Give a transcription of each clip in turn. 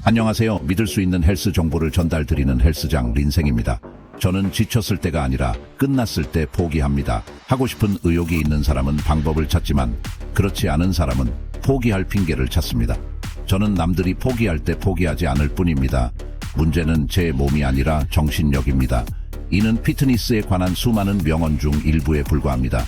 안녕하세요. 믿을 수 있는 헬스 정보를 전달드리는 헬스장 린생입니다. 저는 지쳤을 때가 아니라 끝났을 때 포기합니다. 하고 싶은 의욕이 있는 사람은 방법을 찾지만 그렇지 않은 사람은 포기할 핑계를 찾습니다. 저는 남들이 포기할 때 포기하지 않을 뿐입니다. 문제는 제 몸이 아니라 정신력입니다. 이는 피트니스에 관한 수많은 명언 중 일부에 불과합니다.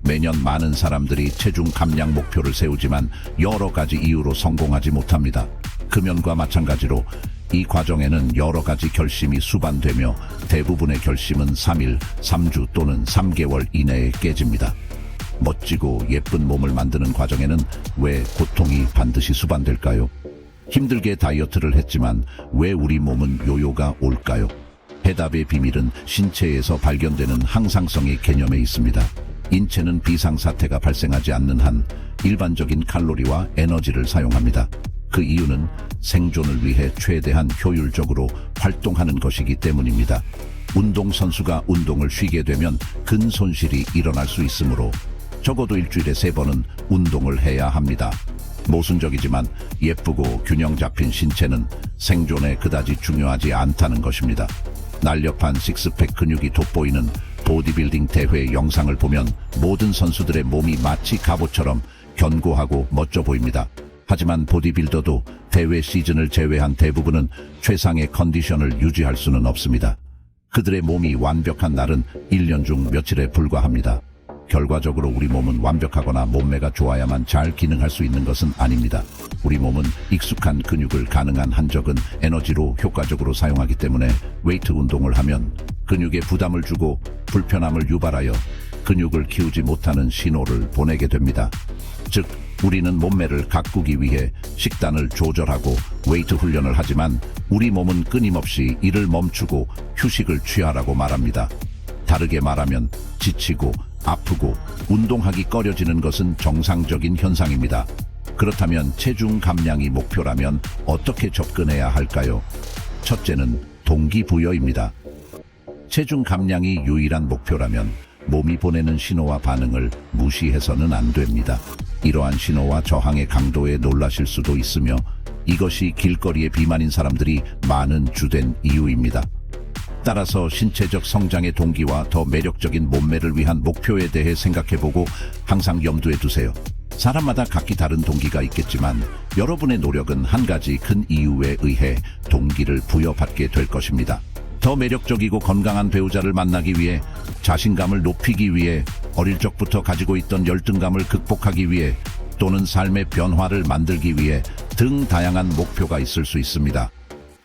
매년 많은 사람들이 체중 감량 목표를 세우지만 여러 가지 이유로 성공하지 못합니다. 금연과 마찬가지로 이 과정에는 여러 가지 결심이 수반되며 대부분의 결심은 3일, 3주 또는 3개월 이내에 깨집니다. 멋지고 예쁜 몸을 만드는 과정에는 왜 고통이 반드시 수반될까요? 힘들게 다이어트를 했지만 왜 우리 몸은 요요가 올까요? 해답의 비밀은 신체에서 발견되는 항상성의 개념에 있습니다. 인체는 비상사태가 발생하지 않는 한 일반적인 칼로리와 에너지를 사용합니다. 그 이유는 생존을 위해 최대한 효율적으로 활동하는 것이기 때문입니다. 운동선수가 운동을 쉬게 되면 근 손실이 일어날 수 있으므로 적어도 일주일에 3번은 운동을 해야 합니다. 모순적이지만 예쁘고 균형 잡힌 신체는 생존에 그다지 중요하지 않다는 것입니다. 날렵한 식스팩 근육이 돋보이는 보디빌딩 대회 영상을 보면 모든 선수들의 몸이 마치 갑옷처럼 견고하고 멋져 보입니다. 하지만 보디빌더도 대회 시즌을 제외한 대부분은 최상의 컨디션을 유지할 수는 없습니다. 그들의 몸이 완벽한 날은 1년 중 며칠에 불과합니다. 결과적으로 우리 몸은 완벽하거나 몸매가 좋아야만 잘 기능할 수 있는 것은 아닙니다. 우리 몸은 익숙한 근육을 가능한 한 적은 에너지로 효과적으로 사용하기 때문에 웨이트 운동을 하면 근육에 부담을 주고 불편함을 유발하여 근육을 키우지 못하는 신호를 보내게 됩니다. 즉, 우리는 몸매를 가꾸기 위해 식단을 조절하고 웨이트 훈련을 하지만 우리 몸은 끊임없이 이를 멈추고 휴식을 취하라고 말합니다. 다르게 말하면 지치고 아프고 운동하기 꺼려지는 것은 정상적인 현상입니다. 그렇다면 체중 감량이 목표라면 어떻게 접근해야 할까요? 첫째는 동기부여입니다. 체중 감량이 유일한 목표라면 몸이 보내는 신호와 반응을 무시해서는 안 됩니다. 이러한 신호와 저항의 강도에 놀라실 수도 있으며 이것이 길거리에 비만인 사람들이 많은 주된 이유입니다. 따라서 신체적 성장의 동기와 더 매력적인 몸매를 위한 목표에 대해 생각해보고 항상 염두에 두세요. 사람마다 각기 다른 동기가 있겠지만 여러분의 노력은 한 가지 큰 이유에 의해 동기를 부여받게 될 것입니다. 더 매력적이고 건강한 배우자를 만나기 위해, 자신감을 높이기 위해, 어릴 적부터 가지고 있던 열등감을 극복하기 위해, 또는 삶의 변화를 만들기 위해 등 다양한 목표가 있을 수 있습니다.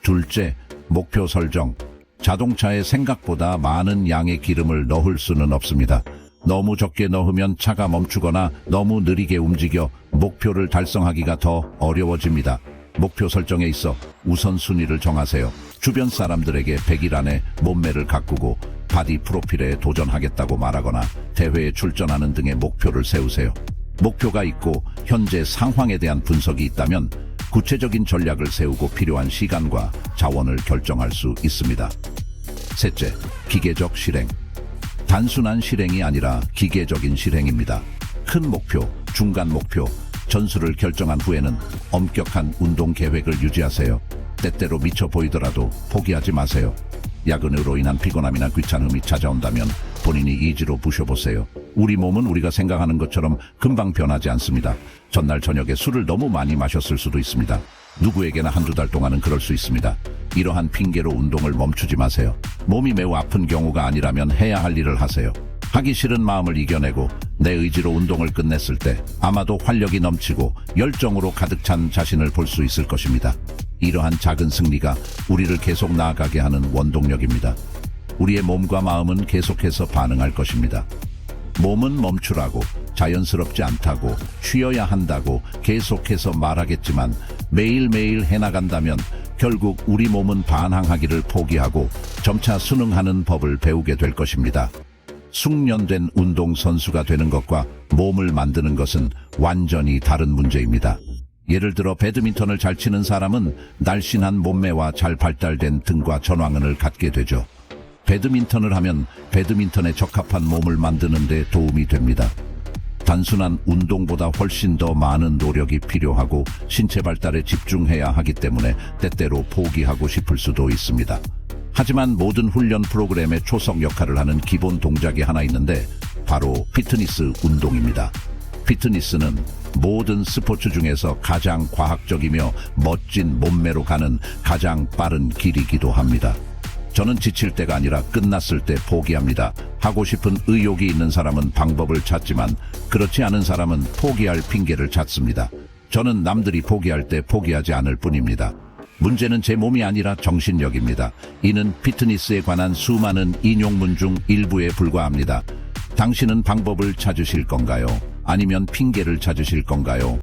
둘째, 목표 설정. 자동차에 생각보다 많은 양의 기름을 넣을 수는 없습니다. 너무 적게 넣으면 차가 멈추거나 너무 느리게 움직여 목표를 달성하기가 더 어려워집니다. 목표 설정에 있어 우선순위를 정하세요. 주변 사람들에게 100일 안에 몸매를 가꾸고 바디 프로필에 도전하겠다고 말하거나 대회에 출전하는 등의 목표를 세우세요. 목표가 있고 현재 상황에 대한 분석이 있다면 구체적인 전략을 세우고 필요한 시간과 자원을 결정할 수 있습니다. 셋째, 기계적 실행. 단순한 실행이 아니라 기계적인 실행입니다. 큰 목표, 중간 목표, 전술을 결정한 후에는 엄격한 운동 계획을 유지하세요. 때때로 미쳐 보이더라도 포기하지 마세요. 야근으로 인한 피곤함이나 귀찮음이 찾아온다면 본인이 의지로 부셔보세요. 우리 몸은 우리가 생각하는 것처럼 금방 변하지 않습니다. 전날 저녁에 술을 너무 많이 마셨을 수도 있습니다. 누구에게나 한두 달 동안은 그럴 수 있습니다. 이러한 핑계로 운동을 멈추지 마세요. 몸이 매우 아픈 경우가 아니라면 해야 할 일을 하세요. 하기 싫은 마음을 이겨내고 내 의지로 운동을 끝냈을 때 아마도 활력이 넘치고 열정으로 가득 찬 자신을 볼 수 있을 것입니다. 이러한 작은 승리가 우리를 계속 나아가게 하는 원동력입니다. 우리의 몸과 마음은 계속해서 반응할 것입니다. 몸은 멈추라고, 자연스럽지 않다고, 쉬어야 한다고 계속해서 말하겠지만 매일매일 해나간다면 결국 우리 몸은 반항하기를 포기하고 점차 순응하는 법을 배우게 될 것입니다. 숙련된 운동선수가 되는 것과 몸을 만드는 것은 완전히 다른 문제입니다. 예를 들어 배드민턴을 잘 치는 사람은 날씬한 몸매와 잘 발달된 등과 전완근을 갖게 되죠. 배드민턴을 하면 배드민턴에 적합한 몸을 만드는 데 도움이 됩니다. 단순한 운동보다 훨씬 더 많은 노력이 필요하고 신체 발달에 집중해야 하기 때문에 때때로 포기하고 싶을 수도 있습니다. 하지만 모든 훈련 프로그램의 초석 역할을 하는 기본 동작이 하나 있는데 바로 피트니스 운동입니다. 피트니스는 모든 스포츠 중에서 가장 과학적이며 멋진 몸매로 가는 가장 빠른 길이기도 합니다. 저는 지칠 때가 아니라 끝났을 때 포기합니다. 하고 싶은 의욕이 있는 사람은 방법을 찾지만 그렇지 않은 사람은 포기할 핑계를 찾습니다. 저는 남들이 포기할 때 포기하지 않을 뿐입니다. 문제는 제 몸이 아니라 정신력입니다. 이는 피트니스에 관한 수많은 인용문 중 일부에 불과합니다. 당신은 방법을 찾으실 건가요? 아니면 핑계를 찾으실 건가요?